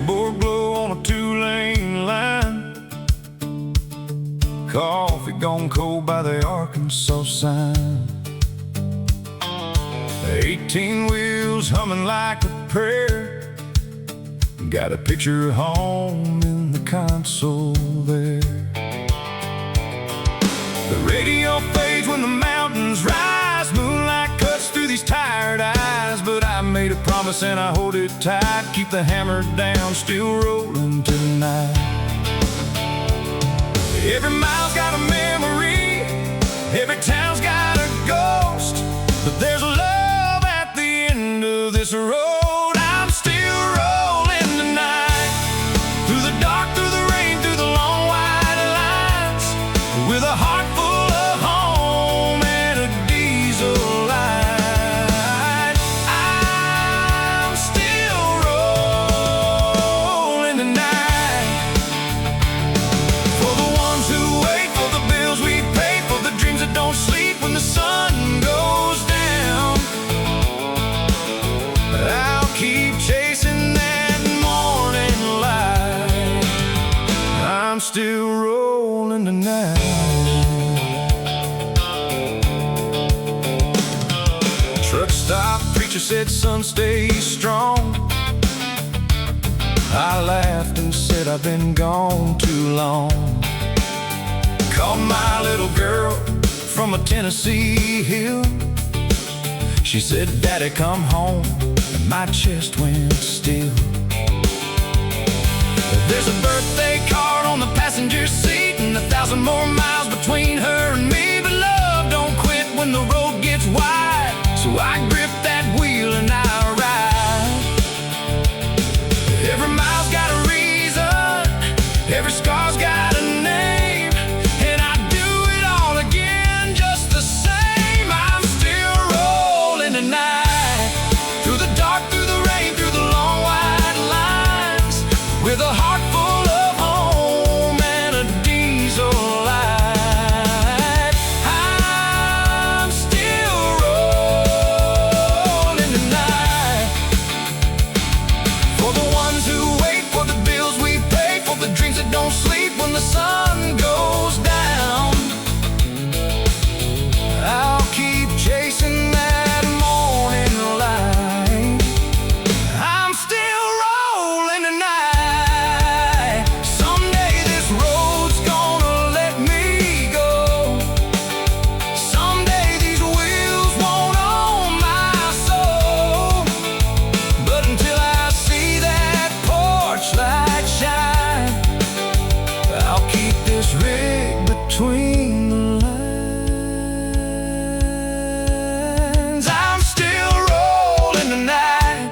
Dashboard glow on a two-lane line. Coffee gone cold by the Arkansas sign. 18 wheels humming like a prayer. Got a picture of home in the console there. The radio fades when the mountains rise. Moonlight cuts through these tired eyes. But I made a promise and I hold it tight. Keep the hammer down, still rolling tonight. Every mile's got a memory, every town's got a ghost. But there's love at the end of this road. I'm still rolling tonight. Through the dark, through the rain, through the long white lines. With a heart full of home and a diesel light. I'm still rolling tonight. For the ones who wait, for the bills we pay, for the dreams that don't sleep when the sun goes down. I'll keep chasing that morning light. I'm still rolling tonight. Truck stop, preacher said, son, stay strong. I laughed and said, I've been gone too long. Called my little girl from a Tennessee hill. She said, Daddy, come home. And my chest went still. There's a birthday card on the passenger seat, and 1,000 more miles between her and me. But love don't quit when the road gets wide. So I grip that wheel and I ride. Every mile's got a reason, every scar's got a name, and I do it all again just the same. I'm still rolling tonight. Through the dark, through the rain, through the long white lines. With a heart full of home and a diesel light. I'm still rolling tonight. For the ones who wait, for the bills we pay, for the dreams that don't sleep when the sun goes down. I'll keep chasing that morning light. I'm still rolling tonight. Someday this road's gonna let me go. Someday these wheels won't own my soul. But until I see that porch light shine, I'll keep this rig between the lines. I'm still rolling tonight.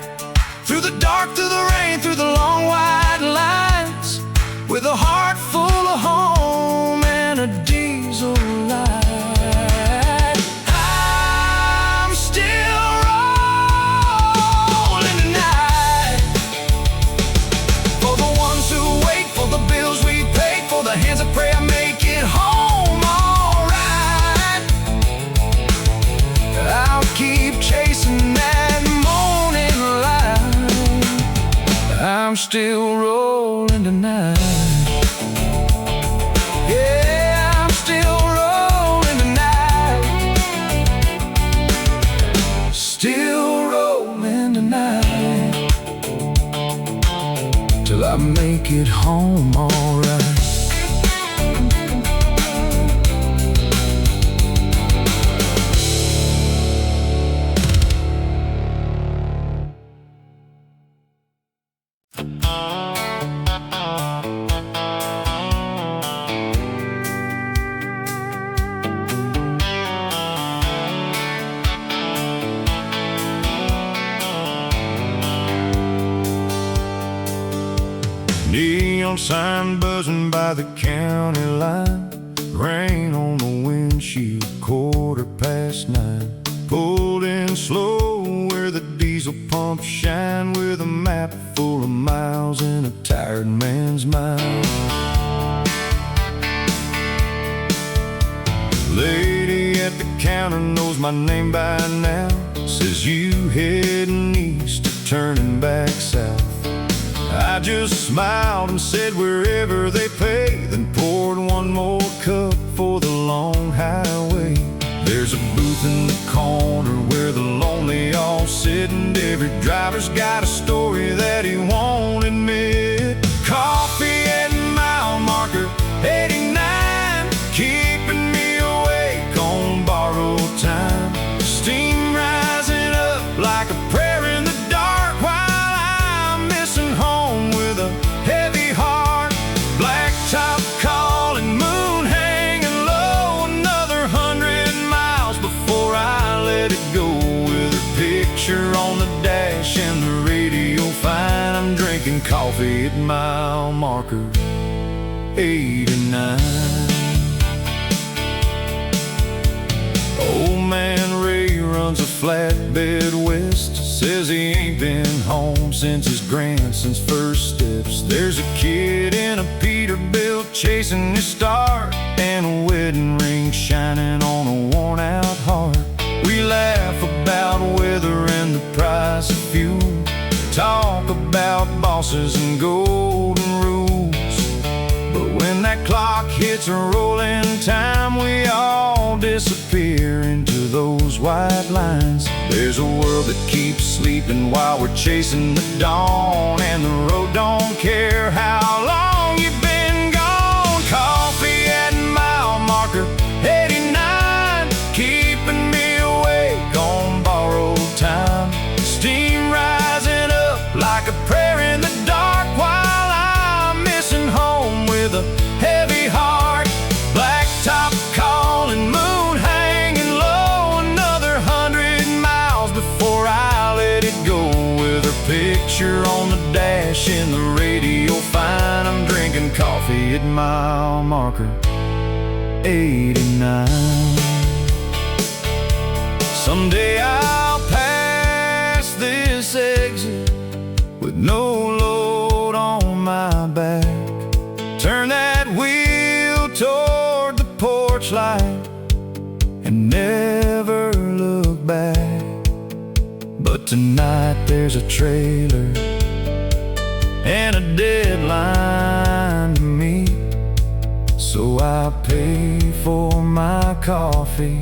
Through the dark, through the rain, through the long white lines. With a heart full of home and a diesel light. I'm still rolling tonight. For the ones who wait, for the bills we pay, for the hands that pray I make it home alright. I'll keep chasing that morning light. I'm still rolling tonight. Yeah, I'm still rolling tonight. Still rolling tonight. Till I make it home alright. Neon sign buzzing by the county line. Rain on the windshield, 9:15. Pulled in slow where the diesel pumps shine, with a map full of miles in a tired man's mind. Lady at the counter knows my name by now. Says you heading east or turning back south. I just smiled and said wherever they pay, then poured one more cup for the long highway. There's a booth in the corner where the lonely all sit, and every driver's got a story that he won't admit. Coffee at mile marker 89, keeping me awake on borrowed time. Steam rising up like a prayer in the dark while I'm missing home with a heavy heart. Blacktop calling, moon hanging low, another 100 miles before I let it go. With her picture on the dash and the radio fine, I'm drinking coffee at mile marker 89. Old man Ray runs a flatbed west, says he ain't been home since his grandson's first steps. There's a kid in a Peterbilt chasing his start, and a wedding ring shining on a worn-out heart. We laugh about weather and the price of fuel, talk about bosses and golden rules. But when that clock hits a rolling time, we all disappear into those white lines. There's a world that keeps sleeping while we're chasing the dawn, and the road don't care how long you've been gone. Coffee at mile marker 89, keeping me awake on borrowed time. Steam rising up like a prayer in the dark while I'm missing home with a heavy heart. Blacktop calling, moon hanging low, another 100 miles before I let it go. With her picture on the dash and the radio fine, I'm drinking coffee at mile marker 89. Someday I'll pass this exit with no load on my back, turn that wheel toward the porch light and never look back. But tonight there's a trailer and a deadline to meet, so I pay for my coffee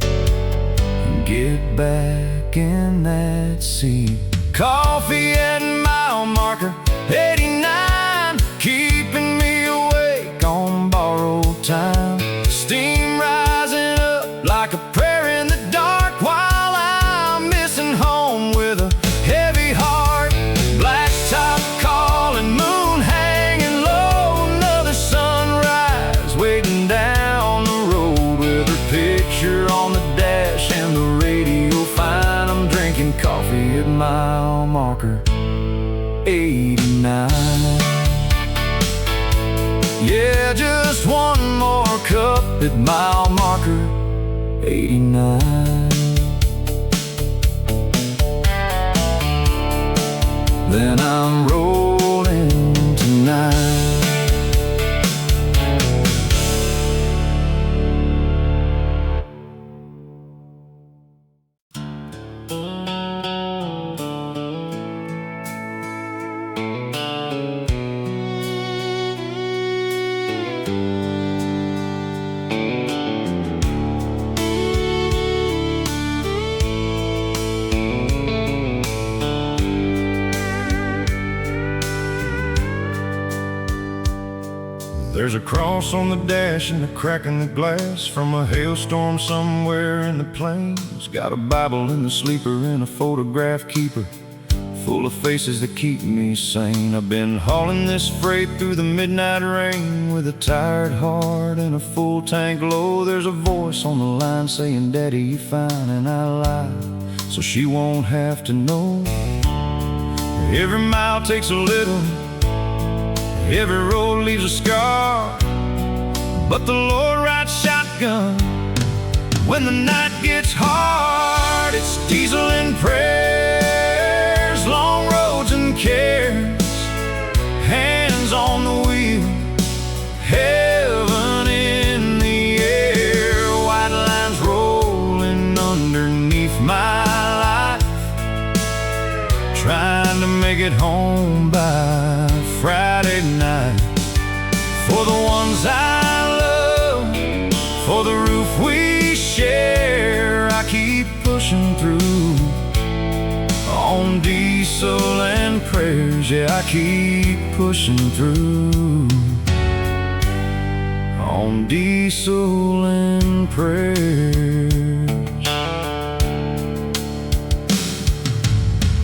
and get back in that seat. Coffee at mile marker 89, keeping me awake on borrowed time. Steam rising up like a prayer in the dark while I'm missing home with a heavy heart. Blacktop calling, moon hanging low, another sunrise waiting down the road. With her picture on the dash and the radio fine, I'm drinking coffee at mile marker 89. Yeah, just one more cup at mile marker 89. Then I'm rolling tonight. There's a cross on the dash and a crack in the glass from a hailstorm somewhere in the plains. Got a Bible in the sleeper and a photograph keeper full of faces that keep me sane. I've been hauling this freight through the midnight rain with a tired heart and a full tank low. There's a voice on the line saying, "Daddy, you fine," and I lie so she won't have to know. Every mile takes a little, every road leaves a scar, but the Lord rides shotgun when the night gets hard. It's diesel and prayers, long roads and cares, hands on the wheel, heaven in the air. White lines rolling underneath my life, trying to make make it home by Friday night. For the ones I love, for the roof we share, I keep pushing through. On diesel and prayers, yeah, I keep pushing through. On diesel and prayers.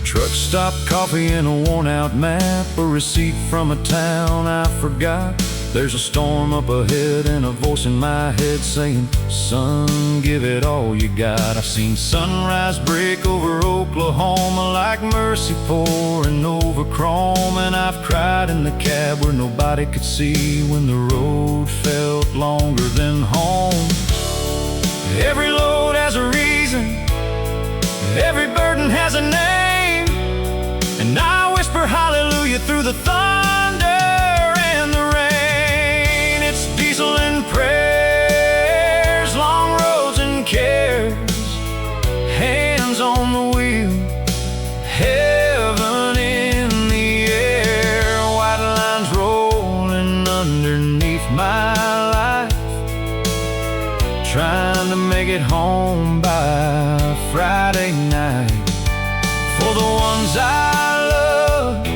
Truck stop coffee and a worn-out map, a receipt from a town I forgot. There's a storm up ahead and a voice in my head saying, son, give it all you got. I've seen sunrise break over Oklahoma like mercy pouring over chrome, and I've cried in the cab where nobody could see when the road felt longer than home. Every load has a reason, every burden has a name, and I whisper hallelujah through the thunder and the rain. It's diesel and prayers, long roads and cares, hands on the wheel, heaven in the air, white lines rolling underneath my life, trying to make it home by Friday night. For the ones I love,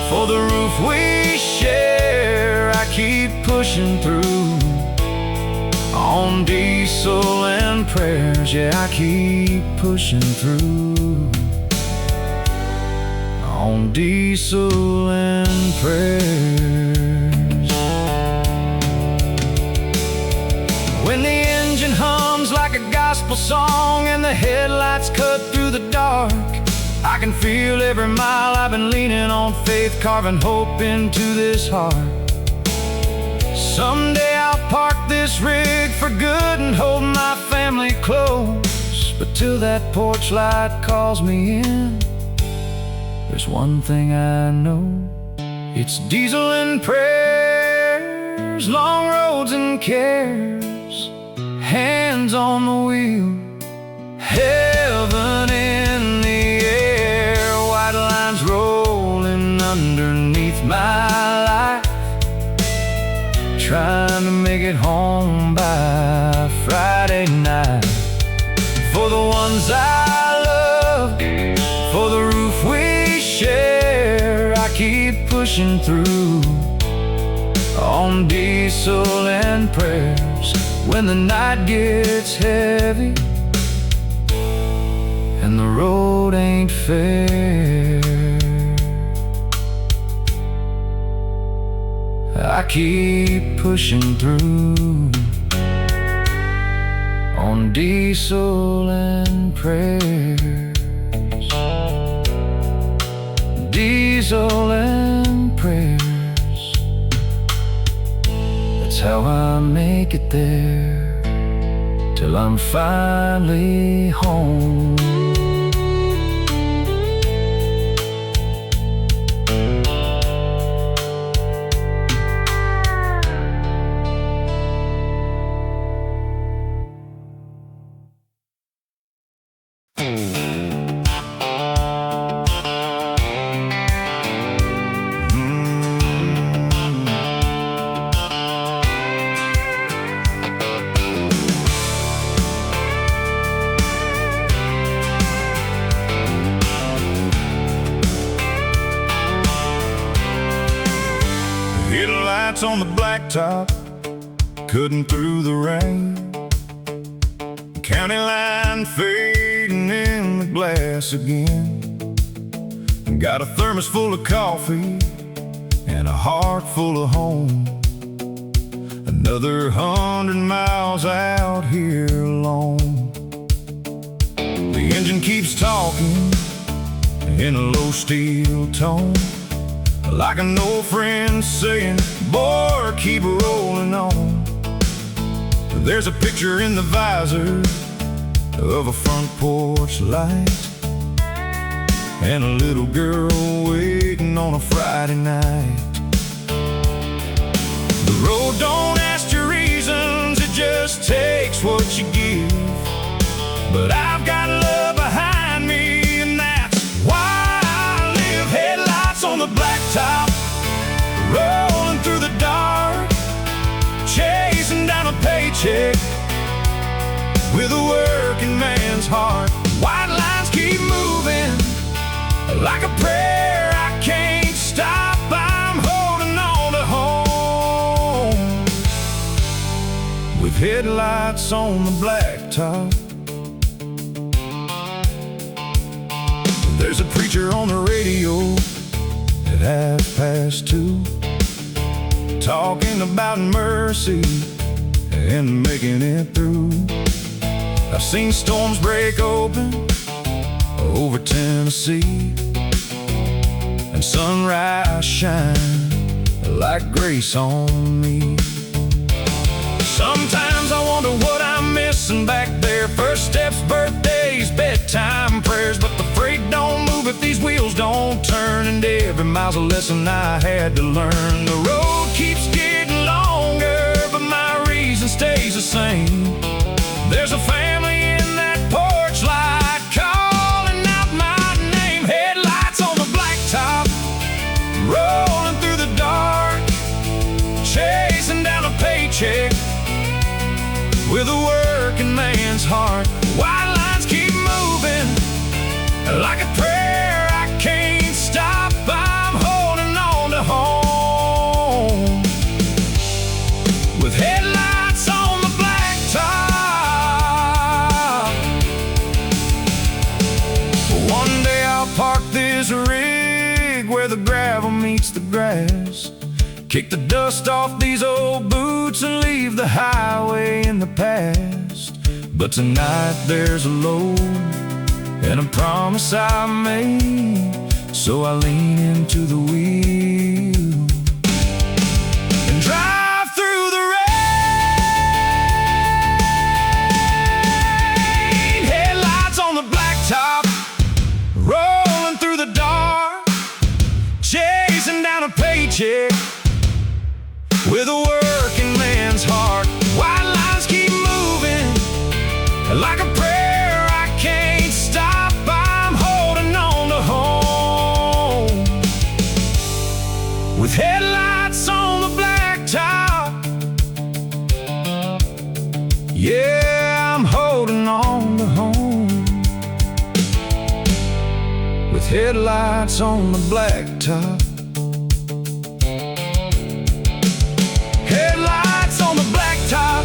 for the roof we share, I keep pushing through. On diesel and prayers, yeah, I keep pushing through. On diesel and prayers. When the engine hums like a gospel song and the headlights cut through the dark, I can feel every mile I've been leaning on faith, carving hope into this heart. Someday I'll park this rig for good and hold my family close. But till that porch light calls me in, there's one thing I know. It's diesel and prayers, long roads and cares, hands on the wheel, heaven in the air, white lines rolling underneath my life, trying to make it home by Friday night. For the ones I love, for the roof we share, I keep pushing through. On diesel and prayers, when the night gets heavy and the road ain't fair, I keep pushing through. On diesel and prayers, diesel and prayers. That's how I make it there, till I'm finally home. Headlights on the blacktop, cutting through the rain. County line fading in the glass again. Got a thermos full of coffee and a heart full of home. Another 100 miles out here alone. The engine keeps talking in a low steel tone, like an old friend saying, boy, keep rolling on. There's a picture in the visor of a front porch light, and a little girl waiting on a Friday night. The road don't ask your reasons, it just takes what you give. But I've got love behind me, and that's why I live. Headlights blacktop, rolling through the dark, chasing down a paycheck with a working man's heart. White lines keep moving like a prayer. I can't stop, I'm holding on to home. With headlights on the blacktop, there's a preacher on the radio at 2:30, talking about mercy and making it through. I've seen storms break open over Tennessee, and sunrise shine like grace on me. Sometimes I wonder what I'm missing back there. First steps, birthdays, bedtime prayers. But the freight don't move if these wheels don't turn, and every mile's a lesson I had to learn. The road keeps getting longer, but my reason stays the same. There's a family in that porch light calling out my name. Headlights on the blacktop, rolling through the dark, chasing down a paycheck with a working man's heart. White lines keep moving like a prayer. I can't stop, I'm holding on to home. With headlights on the blacktop, one day I'll park this rig where the gravel meets the grass, kick the dust off these old boots and leave the highway in the past. But tonight there's a load and a promise I made, so I lean into the wheel and drive through the rain. Headlights on the blacktop, rolling through the dark, chasing down a paycheck with a working man's heart. White lines keep moving like a prayer. I can't stop, I'm holding on to home. With headlights on the blacktop, yeah, I'm holding on to home. With headlights on the blacktop, headlights on the blacktop,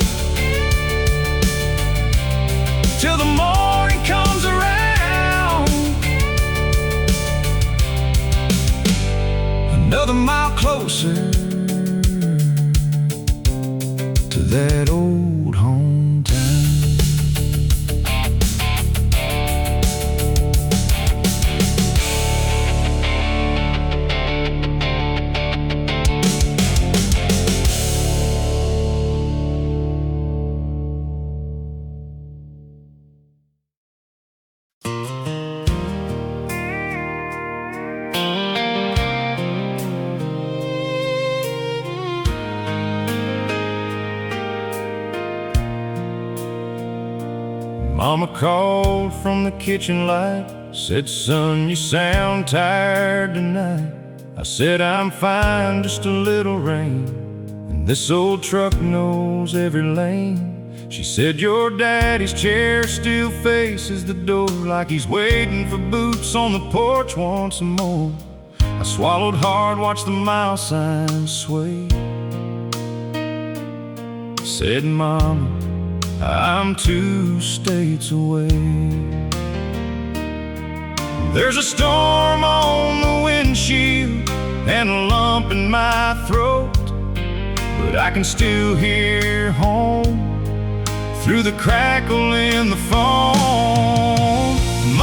till the morning comes around. Another mile closer to that old hometown. Mama called from the kitchen light, said, "Son, you sound tired tonight." I said, "I'm fine, just a little rain, and this old truck knows every lane." She said, "Your daddy's chair still faces the door, like he's waiting for boots on the porch once more." I swallowed hard, watched the mile sign sway. Said, "Mama, I'm 2 states away." There's a storm on the windshield and a lump in my throat, but I can still hear home through the crackle in the phone.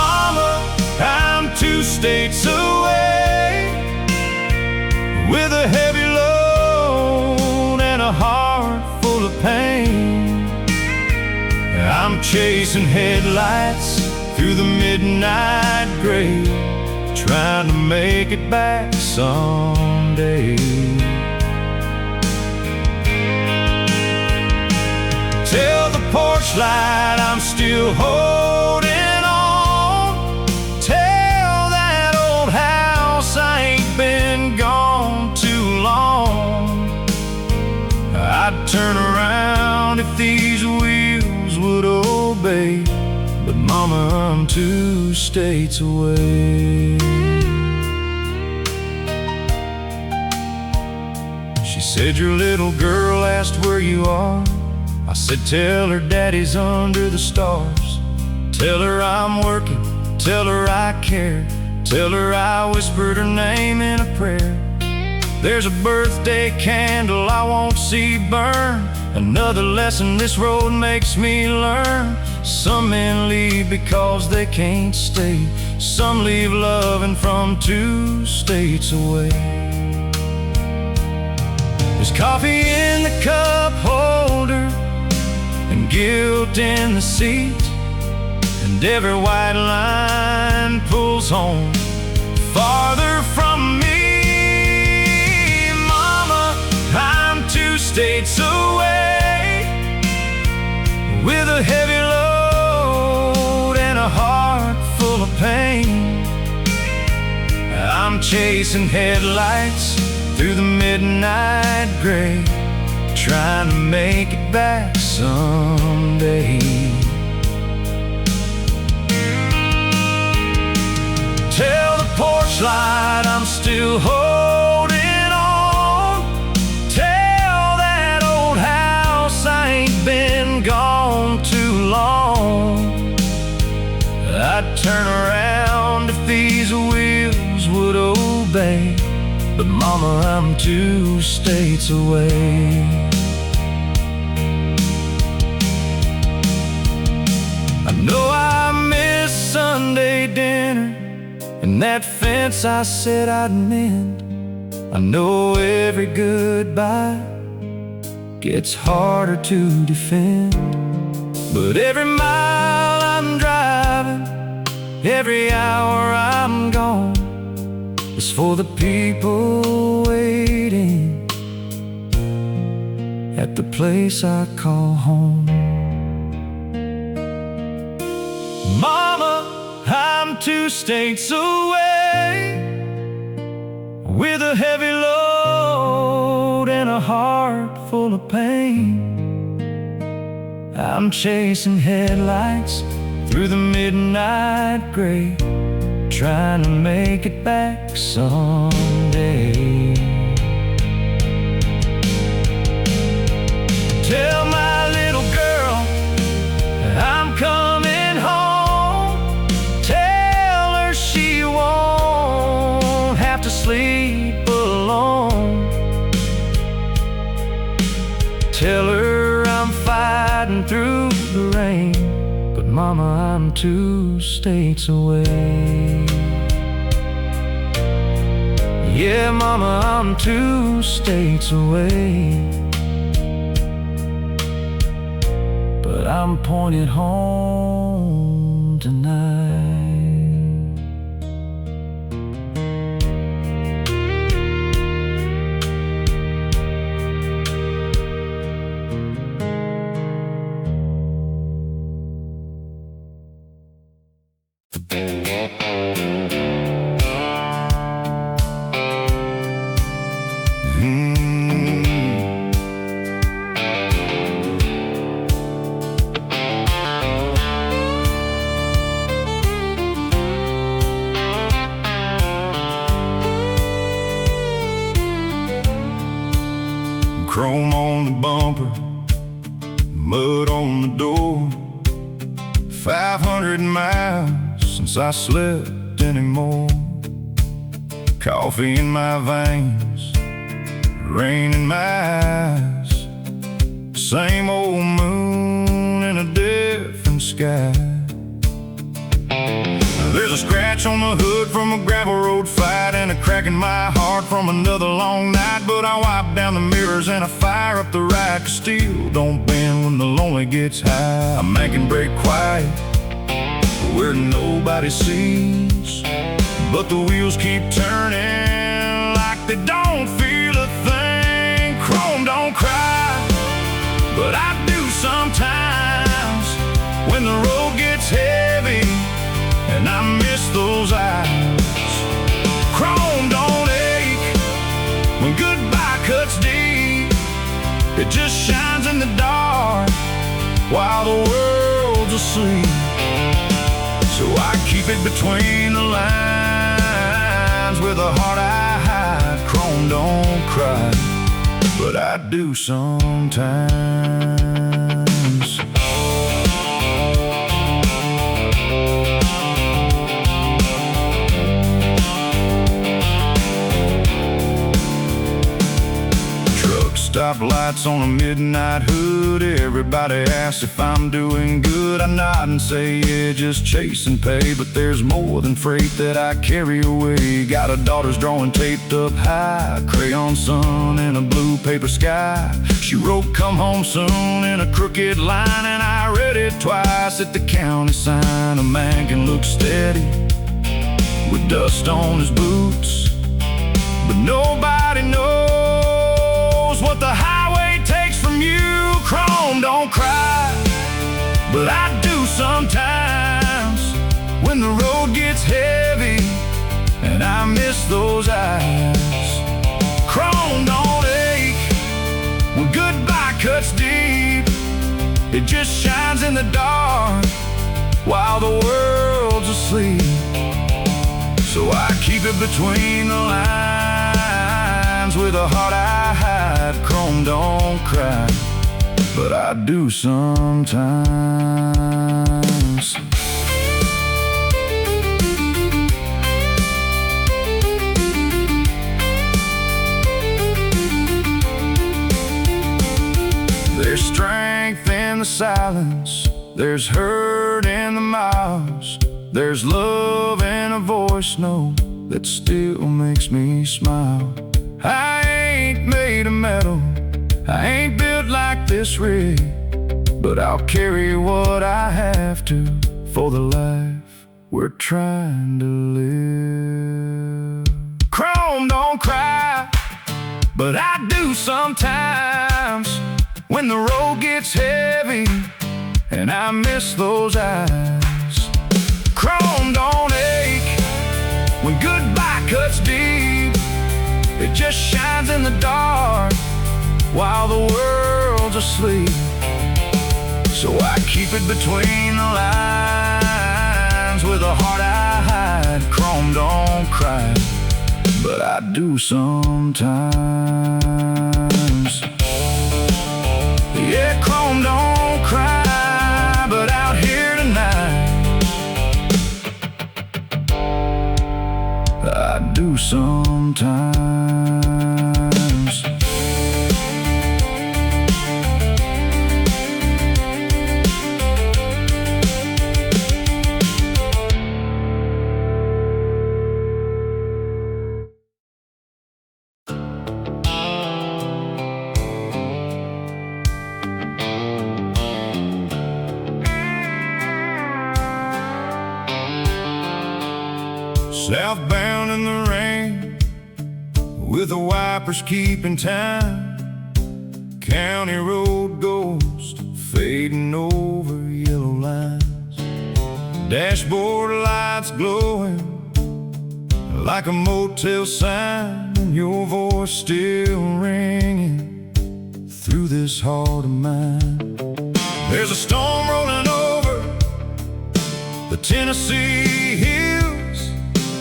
Mama, I'm 2 states away, with a heavy load and a heart full of pain. I'm chasing headlights through the midnight gray, trying to make it back someday. Tell the porch light I'm still holding on. Tell that old house I ain't been gone. but mama, I'm 2 states away. She said your little girl asked where you are. I said tell her daddy's under the stars. Tell her I'm working, tell her I care. Tell her I whispered her name in a prayer. There's a birthday candle I won't see burn. Another lesson this road makes me learn. Some men leave because they can't stay. Some leave loving from 2 states away. There's coffee in the cup holder and guilt in the seat, and every white line pulls home farther from me. Mama, I'm 2 states away, with a heavy load and a heart full of pain. I'm chasing headlights through the midnight gray, trying to make it back someday. Tell the porch light I'm still holding on. Tell that old house I ain't been gone too long. I'd turn around if these wheels would obey, but mama, I'm 2 states away. I know I miss Sunday dinner and that fence I said I'd mend. I know every goodbye gets harder to defend, but every mile I'm driving, every hour I'm gone, is for the people waiting at the place I call home. Mama, I'm 2 states away, with a heavy load and a heart full of pain. I'm chasing headlights through the midnight gray, trying to make it back someday. Tell my little girl I'm coming home. Tell her she won't have to sleep alone. Tell her I'm fighting through the rain, but mama, I'm 2 states away. Yeah, mama, I'm 2 states away, but I'm pointed home tonight. Chrome on the bumper, mud on the door. 500 miles since I slept anymore. Coffee in my veins, rain in my eyes. Same old moon in a different sky. There's a scratch on the hood from a gravel road fight, and a crack in my heart from another long night. But I wipe down the mirrors and I fire up the right, 'cause steel don't bend when the lonely gets high. I'm making break quiet where nobody sees, but the wheels keep turning like they don't feel a thing. Chrome don't cry, but I do sometimes when the road gets heavy and I miss those eyes. Chrome don't ache when goodbye cuts deep. It just shines in the dark while the world's asleep. So I keep it between the lines with a heart I hide. Chrome don't cry, but I do sometimes. Stop lights on a midnight hood. Everybody asks if I'm doing good. I nod and say, yeah, just chasing pay. But there's more than freight that I carry away. Got a daughter's drawing taped up high, crayon sun in a blue paper sky. She wrote, come home soon, in a crooked line, and I read it twice at the county sign. A man can look steady with dust on his boots, but nobody knows what the highway takes from you. Chrome don't cry, but I do sometimes when the road gets heavy and I miss those eyes. Chrome don't ache when goodbye cuts deep. It just shines in the dark while the world's asleep. So I keep it between the lines with a heart I hide. Chrome don't cry, but I do sometimes. There's strength in the silence, there's hurt in the miles, there's love in a voice note that still makes me smile. I ain't made of metal, I ain't built like this rig, but I'll carry what I have to for the life we're trying to live. Chrome don't cry, but I do sometimes when the road gets heavy and I miss those eyes. Chrome don't ache when goodbye cuts deep. It just shines in the dark while the world's asleep. So I keep it between the lines with a heart I hide. Chrome don't cry, but I do sometimes. Yeah, chrome don't cry, but out here tonight I do sometimes. Southbound in the rain, with the wipers keeping time. County road ghost fading over yellow lines. Dashboard lights glowing like a motel sign, and your voice still ringing through this heart of mine. There's a storm rolling over the Tennessee hills,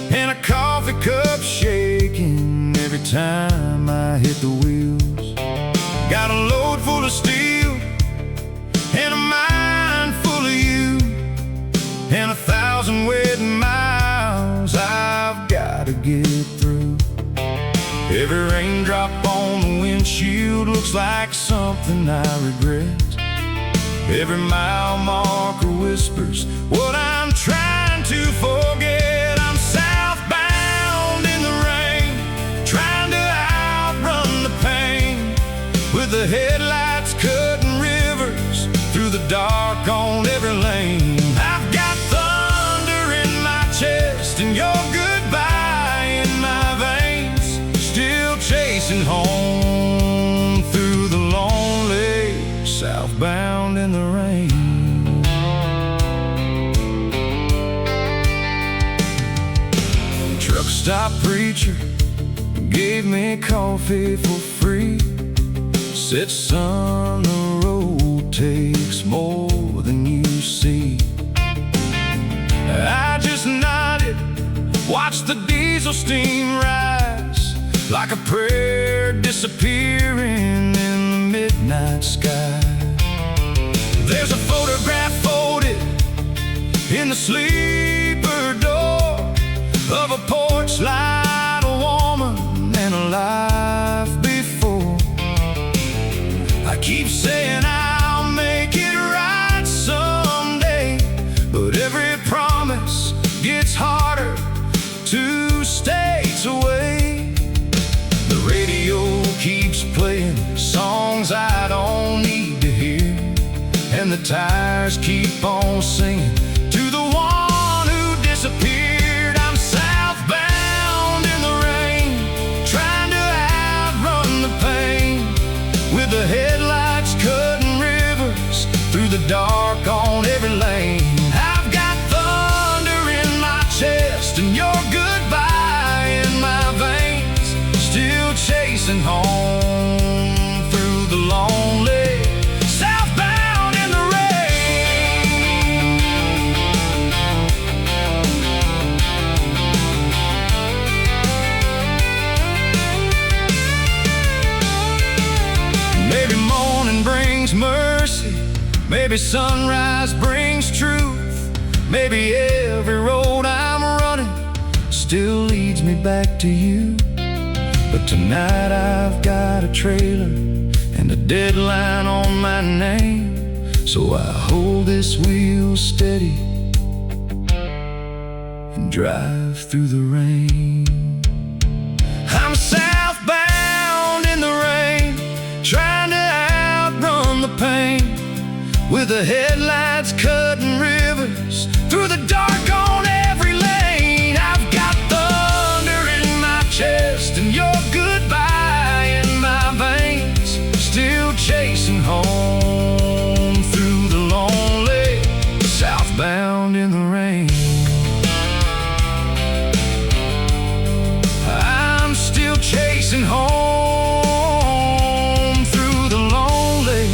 and a coffee cup shaking every time I hit the wheels. Got a load full of steel and a mind full of you, and 1,000 waiting miles I've got to get through. Every raindrop on the windshield looks like something I regret. Every mile marker whispers what I'm trying to forget. I'm southbound in the rain, trying to outrun the pain, with the headlights cutting rivers through the dark on every lane. I've got thunder in my chest and your goodbye in my veins, still chasing home through the lonely, southbound in the rain. Truck stop preacher gave me coffee for free. Said, son, the road takes more than you see. I diesel steam rise like a prayer disappearing in the midnight sky. There's a photograph folded in the sleeper door of a porch light, a woman and a life before. I keep saying I'll make it right someday, but every promise gets harder 2 states away. The radio keeps playing songs I don't need to hear, and the tires keep on singing to the one who disappeared. I'm southbound in the rain, trying to outrun the pain, with the headlights cutting rivers through the dark on every lane. I've got thunder in my chest and your goodbye in my veins, still chasing home through the lonely southbound in the rain. Maybe morning brings mercy, maybe sunrise brings truth, maybe every road I'm running still leads me back to you. But tonight I've got a trailer and a deadline on my name, so I hold this wheel steady and drive through the rain. I'm southbound in the rain, trying to outrun the pain, with the headlights cutting rivers through the dark on every lane. I've got thunder in my chest and your goodbye in my veins, still chasing home through the lonely southbound in the rain. I'm still chasing home through the lonely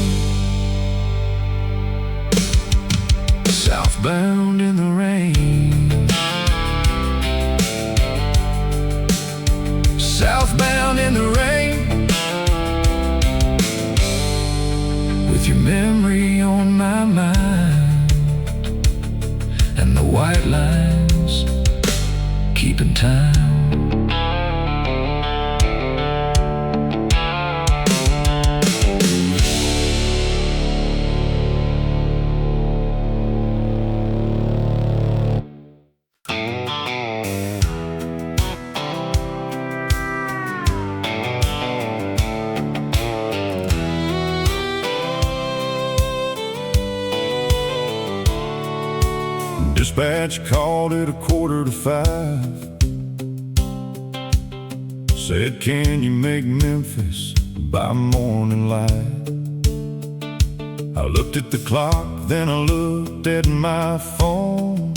southbound in the rain. Southbound in the rain, with your memory on my mind, and the white lines keeping time. Dispatch called at 4:45, said, can you make Memphis by morning light? I looked at the clock, then I looked at my phone.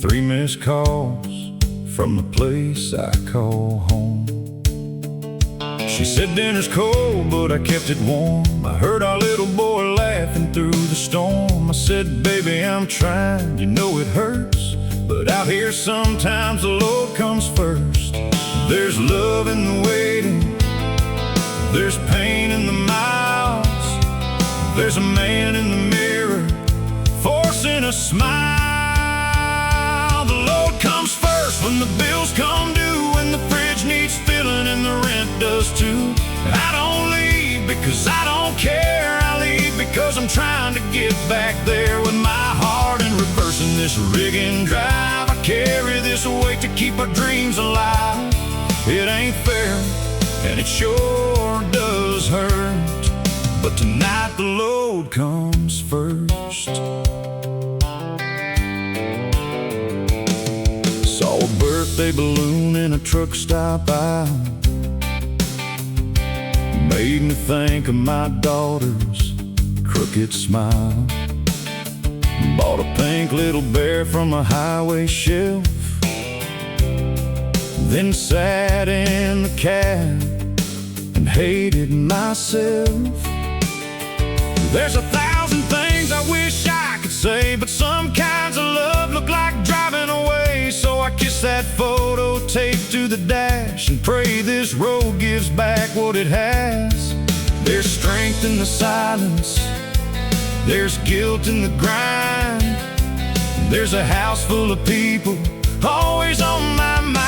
3 missed calls from the place I call home. She said dinner's cold, but I kept it warm. I heard our little boy laughing through the storm. I said, baby, I'm trying, you know it hurts, but out here sometimes the load comes first. There's love in the waiting, there's pain in the miles, there's a man in the mirror forcing a smile. The load comes first when the bills come due, and the fridge needs filling and the rent does too. I don't leave because I don't care, I leave because I'm trying to get back there with my heart in reverse. In this rigging drive, I carry this weight to keep our dreams alive. It ain't fair, and it sure does hurt, but tonight the load comes first. Saw a birthday balloon in a truck stop aisle, made me think of my daughter's crooked smile. Bought a pink little bear from a highway shelf, then sat in the cab and hated myself. There's 1,000 things I wish I could say, but some kinds of love look like driving away. So I kissed that pray this road gives back what it has. There's strength in the silence, there's guilt in the grind. There's a house full of people always on my mind.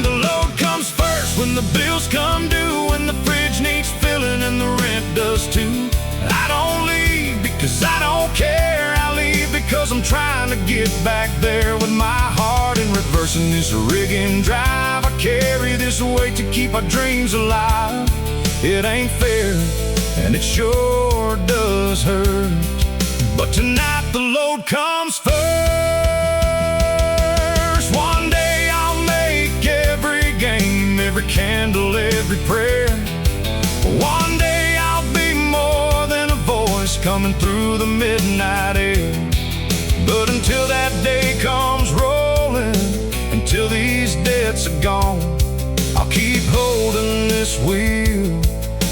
The load comes first when the bills come due, when the fridge needs filling and the rent does too. I don't leave because I don't care, I leave because I'm trying to get back there with my heart in reverse. In this rigging drive, I carry this weight to keep our dreams alive. It ain't fair, and it sure does hurt, but tonight the load comes first. One day I'll make every game, every candle, every prayer. One day I'll be more than a voice coming through the midnight air. But until that day comes rolling, until these debts are gone, I'll keep holding this wheel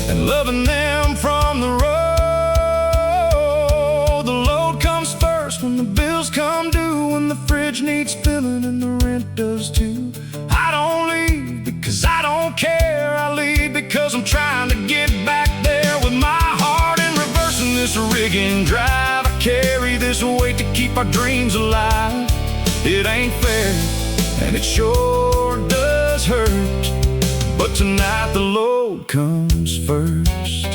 and loving them from the road. The load comes first when the bills come due, when the fridge needs filling and the rent does too. I don't leave because I don't care, I leave because I'm trying to get back there with my heart in reverse. In this rigging drive, I carry this weight to keep our dreams alive. It ain't fair, and it sure does hurt, but tonight the load comes first.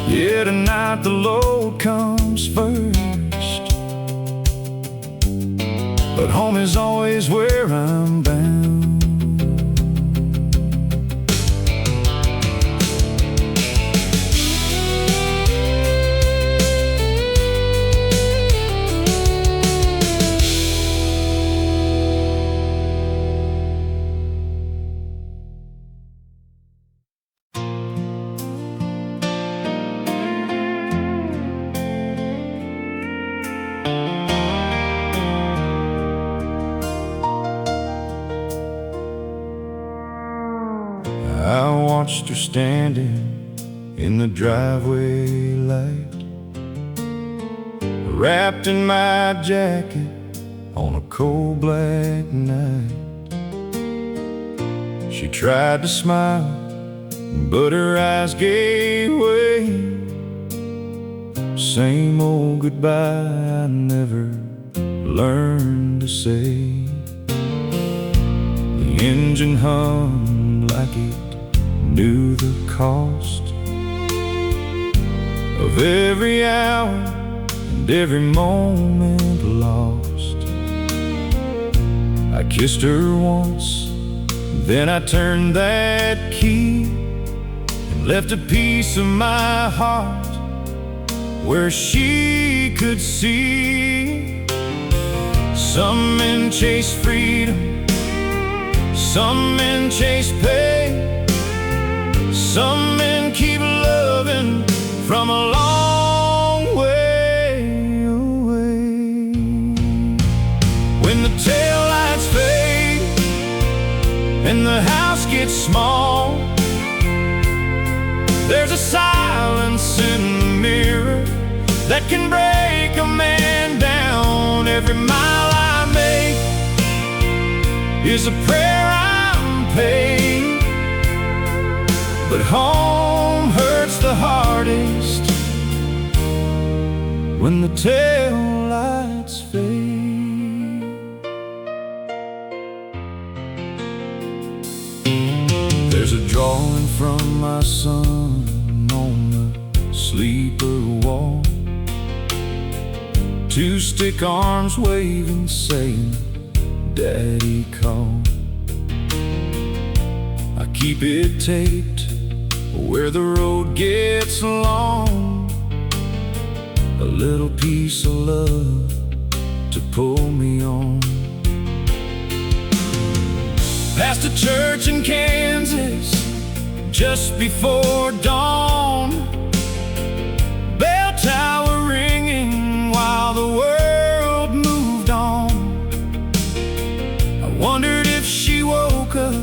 Yeah, tonight the load comes first, but home is always where I'm bound. I watched her standing in the driveway light, wrapped in my jacket on a cold black night. She tried to smile, but her eyes gave way. Same old goodbye I never learned to say. The engine hummed like it knew the cost of every hour and every moment lost. I kissed her once, then I turned that key and left a piece of my heart where she could see. Some men chase freedom, some men chase pay, some men keep loving from a long way away. When the taillights fade and the house gets small, there's a silence in the mirror that can break a man down. Every mile I make is a prayer I'm paid, but home hurts the hardest when the tail lights fade. There's a drawing from my son on the sleeper wall, two stick arms waving, saying, Daddy called. I keep it taped where the road gets long, a little piece of love to pull me on. Past a church in Kansas just before dawn, bell tower ringing while the world moved on. I wondered if she woke up,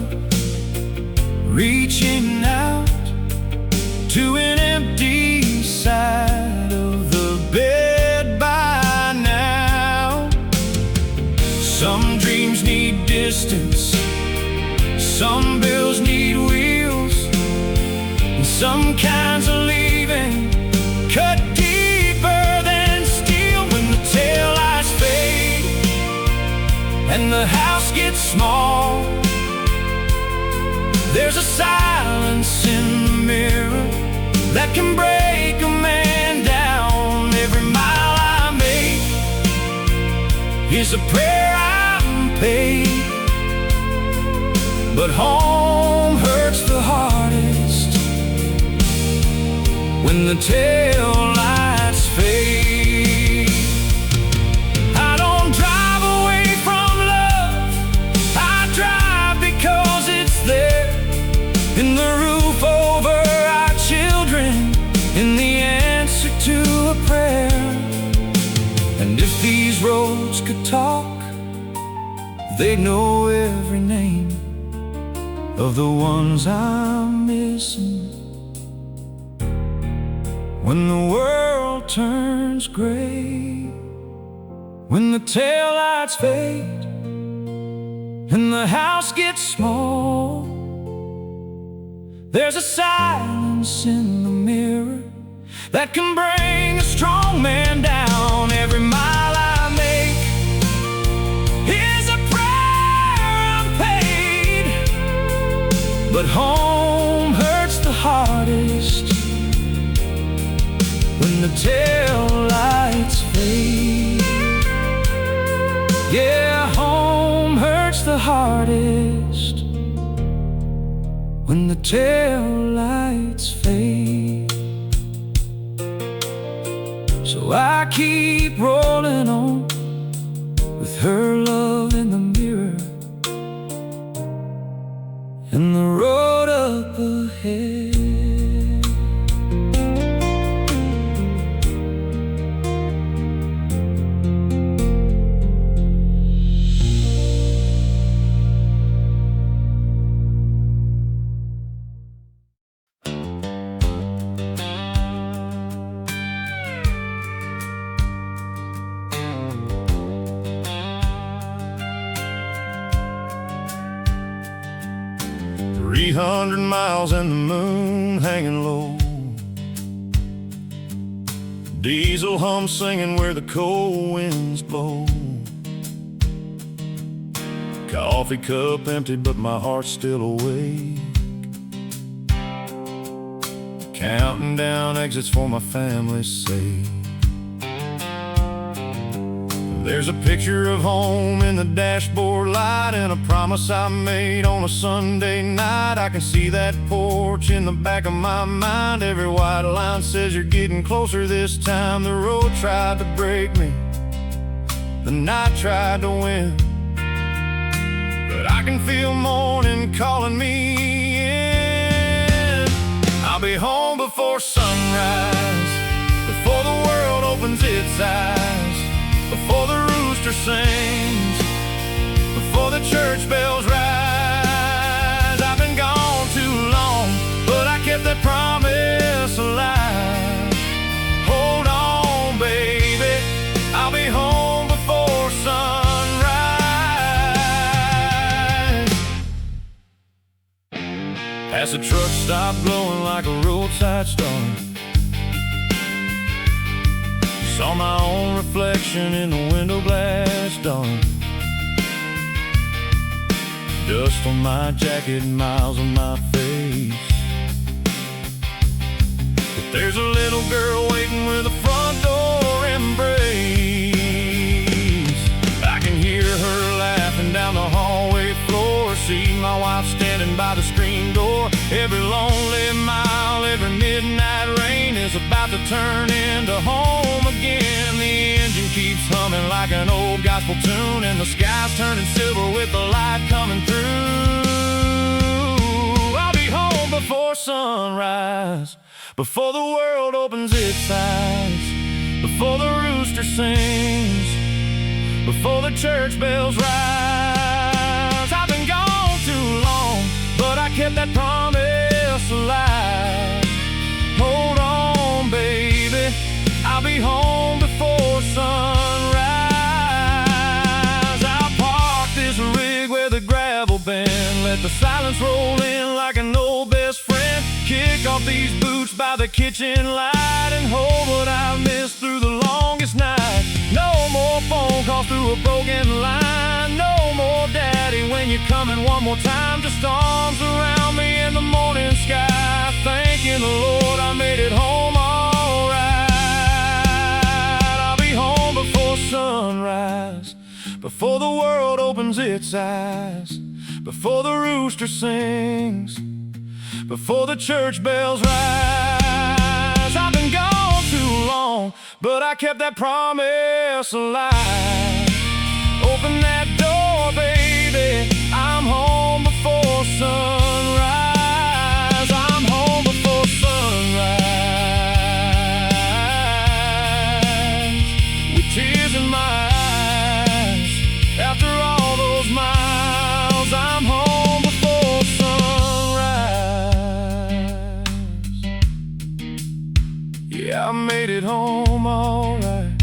reaching out to an empty side of the bed by now. Some dreams need distance. Some bills need wheels, and some kinds are leaving, cut deeper than steel. When the taillights fade and the house gets small, there's a silence in the mirror that can break a man down. Every mile I make is a prayer I'm paid, but home hurts the hardest when the tail lights fade. I don't drive away from love, I drive because it's there, in the roof over our children, in the answer to a prayer. And if these roads could talk, they'd know every name of the ones I'm missing. When the world turns gray, when the taillights fade and the house gets small, there's a silence in the mirror that can bring a strong man down. Every mile I make is a prayer I'm paid, but home hurts the hardest when the tail lights fade. Yeah, home hurts the hardest when the tail lights fade. So I keep rolling on with her love in the mirror and the road up ahead. 300 miles and the moon hanging low, diesel hum singing where the cold winds blow. Coffee cup empty but my heart's still awake, counting down exits for my family's sake. There's a picture of home in the dashboard light and a promise I made on a Sunday night. I can see that porch in the back of my mind. Every white line says you're getting closer this time. The road tried to break me, the night tried to win, but I can feel morning calling me in. I'll be home before sunrise, before the world opens its eyes, before the rooster sings, before the church bells rise. I've been gone too long, but I kept that promise alive. Hold on, baby, I'll be home before sunrise. As the truck stopped glowing like a roadside star, saw my own reflection in the window glass dark. Dust on my jacket, miles on my face, but there's a little girl waiting with a front door embrace. I can hear her laughing down the hallway floor, see my wife standing by the screen door. Every lonely mile, every midnight rain is about to turn into home again. The engine keeps humming like an old gospel tune, and the sky's turning silver with the light coming through. I'll be home before sunrise, before the world opens its eyes, before the rooster sings, before the church bells rise. I've been gone too long, but I kept that promise alive. Hold on, baby, I'll be home before sunrise. I'll park this rig where the mornings roll in like an old best friend. Kick off these boots by the kitchen light and hold what I've missed through the longest night. No more phone calls through a broken line. No more daddy when you're coming one more time. Just arms around me in the morning sky, thanking the Lord I made it home alright. I'll be home before sunrise, before the world opens its eyes, before the rooster sings, before the church bells rise. I've been gone too long, but I kept that promise alive. Open that door, baby, I'm home before sunrise. I'm home before sunrise. With tears in my eyes, after all those miles, I'm home before sunrise. Yeah, I made it home alright.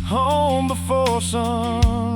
Home before sun.